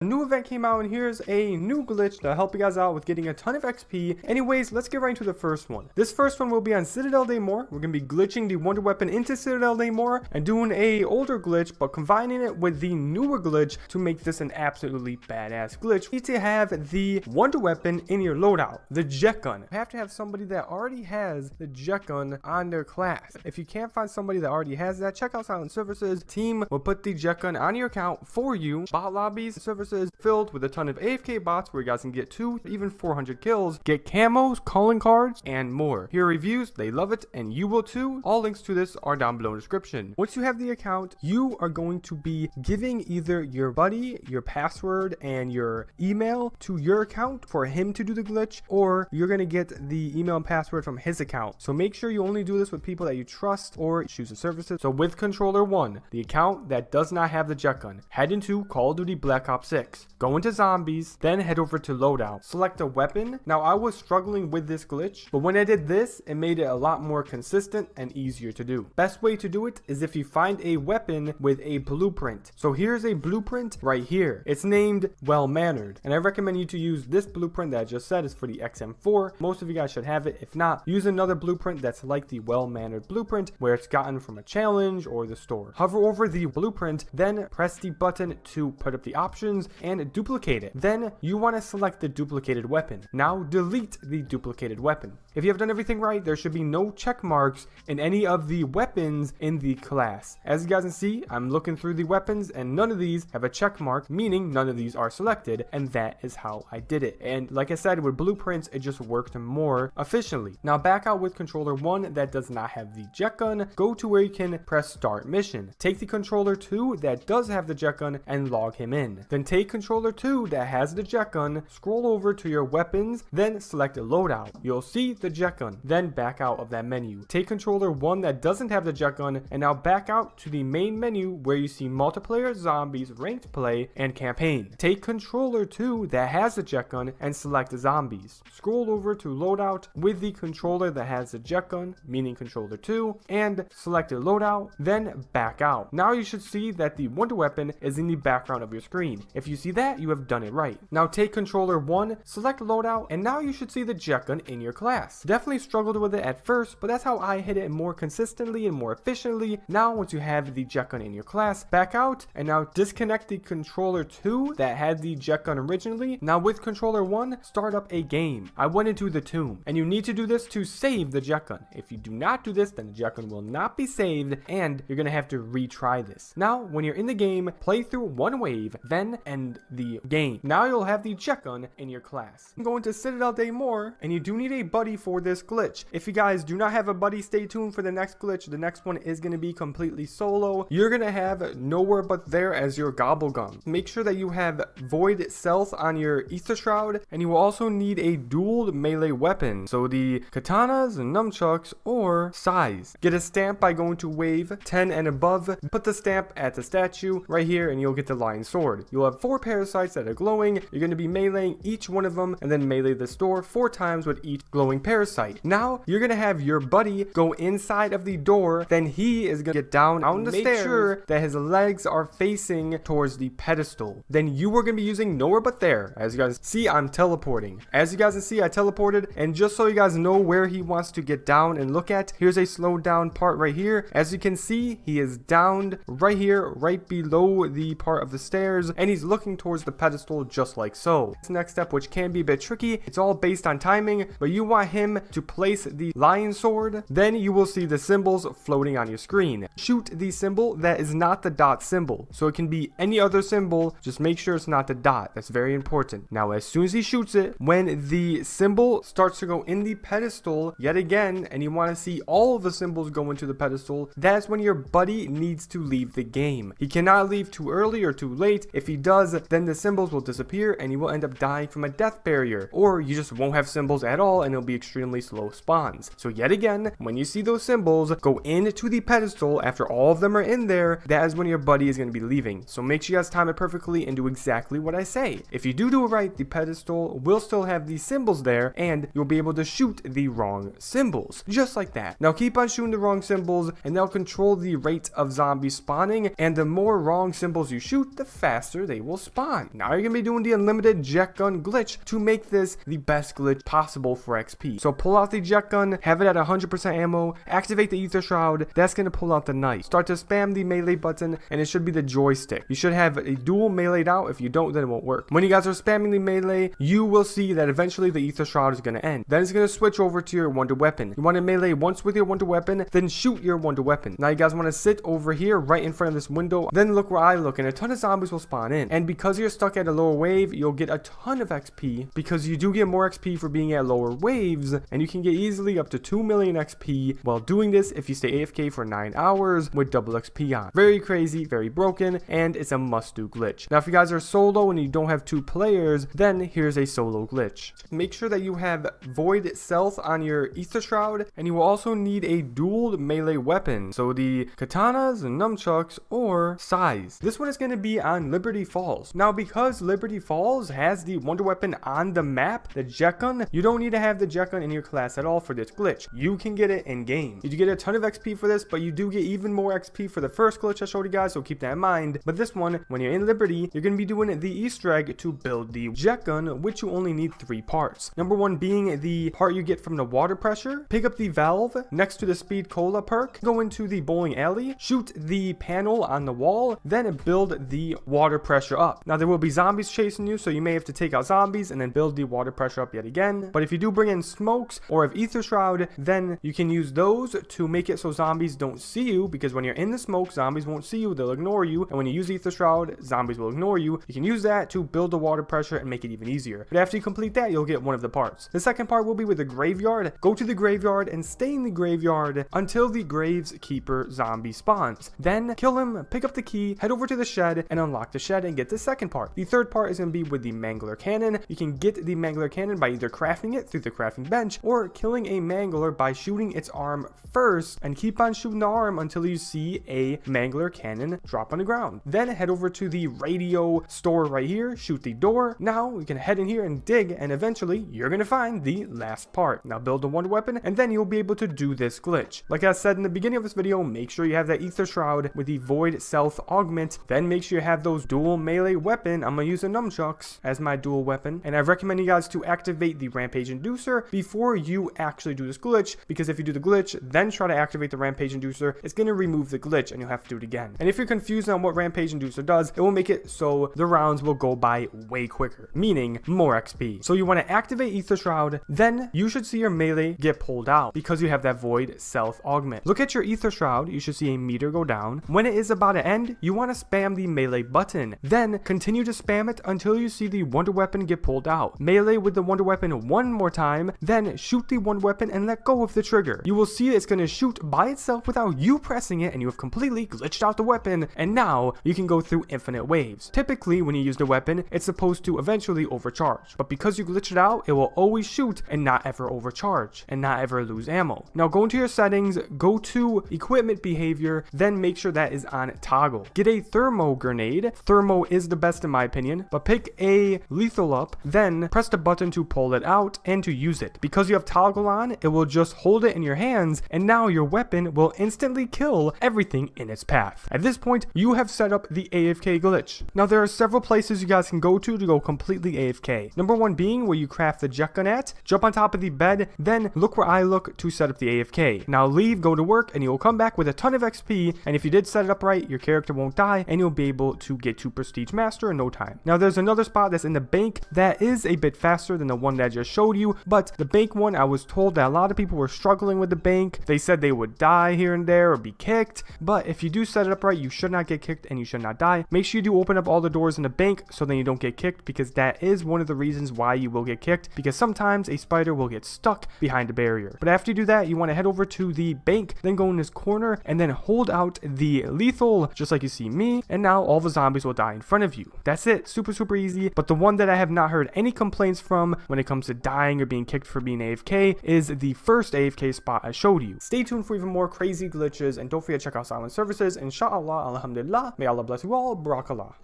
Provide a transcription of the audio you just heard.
new event came out, and here's a new glitch to help you guys out with getting a ton of XP. Anyways, let's get right into the first one. This first one will be on Citadelle Day More. We're going to be glitching the wonder weapon into Citadelle Day More and doing a older glitch, but combining it with the newer glitch to make this an absolutely badass glitch. You need to have the wonder weapon in your loadout, the JetGun. You have to have somebody that already has the JetGun on their class. If you can't find somebody that already has that, check out Silent Services. Team will put the JetGun on your account for you. Bot lobbies, services filled with a ton of AFK bots where you guys can get 2, even 400 kills, get camos, calling cards, and more. Here are reviews, they love it, and you will too. All links to this are down below in the description. Once you have the account, you are going to be giving either your buddy your password and your email to your account for him to do the glitch, or you're going to get the email and password from his account. So make sure you only do this with people that you trust or choose the services. So with controller 1, the account that does not have the JetGun, head into Call of Duty Black Ops 6, go into zombies, then head over to loadout, select a weapon. Now I was struggling with this glitch, but when I did this, it made it a lot more consistent and easier to do. Best way to do it is if you find a weapon with a blueprint. So here's a blueprint right here. It's named Well Mannered, and I recommend you to use this blueprint that I just said is for the XM4. Most of you guys should have it. If not, use another blueprint that's like the Well Mannered blueprint where it's gotten from a challenge or the store. Hover over the blueprint, then press the button to put up the options and duplicate it. Then you want to select the duplicated weapon. Now delete the duplicated weapon. If you have done everything right, there should be no check marks in any of the weapons in the class. As you guys can see, I'm looking through the weapons and none of these have a check mark, meaning none of these are selected, and that is how I did it. And like I said, with blueprints, it just worked more efficiently. Now back out with controller 1 that does not have the JetGun, go to where you can press start mission. Take the controller 2 that does have the JetGun and log him in. Then take controller 2 that has the JetGun, scroll over to your weapons, then select a loadout. You'll see the JetGun, then back out of that menu. Take controller 1 that doesn't have the JetGun and now back out to the main menu where you see multiplayer, zombies, ranked play, and campaign. Take controller 2 that has the JetGun and select zombies. Scroll over to loadout with the controller that has the JetGun, meaning controller 2, and select a loadout, then back out. Now you should see that the wonder weapon is in the background of your screen. If you see that, you have done it right. Now take controller 1, select loadout, and now you should see the JetGun in your class. Definitely struggled with it at first, but that's how I hit it more consistently and more efficiently. Now once you have the JetGun in your class, back out and now disconnect the controller 2 that had the JetGun originally. Now with controller 1, start up a game. I went into the tomb, and you need to do this to save the JetGun. If you do not do this, then the JetGun will not be saved and you're gonna have to retry this. Now when you're in the game, play through one wave, then end the game. Now you'll have the JetGun in your class. Go into Citadelle Day More, and you do need a buddy for this glitch. If you guys do not have a buddy, stay tuned for the next glitch. The next one is going to be completely solo. You're going to have Nowhere But There as your gobblegum. Make sure that you have Void Stealth on your Ether Shroud, and you will also need a dual melee weapon, so the katanas, nunchucks, or sais. Get a stamp by going to wave 10 and above. Put the stamp at the statue right here and you'll get the lion sword. You'll have 4 parasites that are glowing. You're going to be meleeing each one of them and then melee the door 4 times with each glowing parasite. Now you're going to have your buddy go inside of the door, then he is going to get down on the stairs. Make sure that his legs are facing towards the pedestal. Then you are going to be using Nowhere But There. As you guys see, I'm teleporting. As you guys can see, I teleported, and just so you guys know where he wants to get down and look at, here's a slowed down part right here. As you can see, he is downed right here, right below the part of the stairs, and he's looking towards the pedestal just like so. This next step, which can be a bit tricky, it's all based on timing, but you want him to place the lion sword, then you will see the symbols floating on your screen. Shoot the symbol that is not the dot symbol, so it can be any other symbol, just make sure it's not the dot. That's very important. Now as soon as he shoots it, when the symbol starts to go in the pedestal yet again, and you want to see all of the symbols go into the pedestal, that's when your buddy needs to leave the game. He cannot leave too early or too late. If he does, then the symbols will disappear and you will end up dying from a death barrier, or you just won't have symbols at all and it'll be extremely slow spawns. So yet again, when you see those symbols go into the pedestal after all of them are in there, that is when your buddy is going to be leaving. So make sure you guys time it perfectly and do exactly what I say. If you do it right, the pedestal will still have these symbols there and you'll be able to shoot the wrong symbols, just like that. Now keep on shooting the wrong symbols and they'll control the rate of zombies spawning, and the more wrong symbols you shoot, the faster they will spawn. Now you're gonna be doing the unlimited JetGun Glitch to make this the best glitch possible for XP. So pull out the JetGun, have it at 100% ammo, activate the Ether Shroud, that's gonna pull out the knife. Start to spam the melee button, and it should be the joystick. You should have a dual meleeed out. If you don't, then it won't work. When you guys are spamming the melee, you will see that eventually the Ether Shroud is gonna end. Then it's gonna switch over to your wonder weapon. You want to melee once with your wonder weapon, then shoot your wonder weapon. Now you guys want to sit over here right in front of this window, then look where I look, and a ton of zombies will spawn in. And because you're stuck at a lower wave, you'll get a ton of XP, because you do get more XP for being at lower waves, and you can get easily up to 2 million XP while doing this if you stay AFK for 9 hours with double XP on. Very crazy, very broken, and it's a must-do glitch. Now if you guys are solo and you don't have 2 players, then here's a solo glitch. Make sure that you have Void Stealth on your Ether Shroud, and you will also need a dual melee weapon, so the katanas and nunchucks or sais. This one is going to be on Liberty Falls. Now because Liberty Falls has the wonder weapon on the map, the JetGun, you don't need to have the JetGun in your class at all for this glitch. You can get it in game. You do get a ton of XP for this, but you do get even more XP for the first glitch I showed you guys, so keep that in mind. But this one, when you're in Liberty, you're going to be doing the Easter egg to build the JetGun, which you only need 3 parts. Number 1 being the part you get from the water pressure. Pick up the valve next to the speed cola perk, go into the bowling alley, shoot the panel on the wall, then build the water pressure up. Now there will be zombies chasing you, so you may have to take out zombies and then build the water pressure up yet again. But if you do bring in smokes or have Ether Shroud, then you can use those to make it so zombies don't see you, because when you're in the smoke, zombies won't see you, they'll ignore you, and when you use Ether Shroud, zombies will ignore you. You can use that to build the water pressure and make it even easier. But after you complete that, you'll get one of the parts. The second part will be with the graveyard. Go to the graveyard and stay in the graveyard until the Graves Keeper zombie spawns. Then kill him, pick up the key, head over to the shed and unlock the shed and get the second part. The third part is going to be with the Mangler Cannon. You can get the Mangler Cannon by either crafting it through the crafting bench or killing a Mangler by shooting its arm first, and keep on shooting the arm until you see a Mangler Cannon drop on the ground. Then head over to the radio store right here, shoot the door. Now you can head in here and dig, and eventually you're going to find the last part. Now build the wonder weapon, and then you'll be able to do this glitch. Like I said in the beginning of this video, make sure you have that Ether Shroud with the Void Stealth Augment. Then make sure you have those dual melee weapon. I'm going to use the nunchucks as my dual weapon, and I recommend you guys to activate the Rampage Inducer before you actually do this glitch, because if you do the glitch, then try to activate the Rampage Inducer, it's going to remove the glitch and you'll have to do it again. And if you're confused on what Rampage Inducer does, it will make it so the rounds will go by way quicker, meaning more XP. So you want to activate Ether Shroud, then you should see your melee get pulled out because you have that Void Stealth Augment. Look at your Ether Shroud, you should see a meter go down. When it is about to end, you want to spam the melee button. Then continue to spam it until you see the wonder weapon get pulled out. Melee with the wonder weapon one more time, then shoot the wonder weapon and let go of the trigger. You will see it's going to shoot by itself without you pressing it, and you have completely glitched out the weapon, and now you can go through infinite waves. Typically when you use the weapon, it's supposed to eventually overcharge, but because you glitched it out, it will always shoot and not ever overcharge and not ever lose ammo. Now go into your settings, go to equipment behavior, then make sure that is on toggle. Get a thermo grenade. Thermo is the best in my opinion, but pick a lethal up, then press the button to pull it out and to use it. Because you have toggle on, it will just hold it in your hands, and now your weapon will instantly kill everything in its path. At this point, you have set up the AFK glitch. Now there are several places you guys can go to go completely AFK. Number 1 being where you craft the JetGun at, jump on top of the bed, then look where I look to set up the AFK. Now leave, go to work, and you'll come back with a ton of XP, and if you did set it up right, your character won't die, and you'll be able to get to Prestige Master in no time. Now there's another spot that's in the bank that is a bit faster than the one that I just showed you, but the bank one, I was told that a lot of people were struggling with the bank. They said they would die here and there or be kicked, but if you do set it up right, you should not get kicked and you should not die. Make sure you do open up all the doors in the bank so then you don't get kicked, because that is one of the reasons why you will get kicked, because sometimes a spider will get stuck behind a barrier. But after you do that, you want to head over to the bank, then go in this corner and then hold out the lethal just like you see me, and now all the zombies will die in front of you. That's it. Super easy. But the one that I have not heard any complaints from when it comes to dying or being kicked for being AFK is the first AFK spot I showed you. Stay tuned for even more crazy glitches, and don't forget to check out Silent Services. Inshallah, alhamdulillah, may Allah bless you all, barakallah.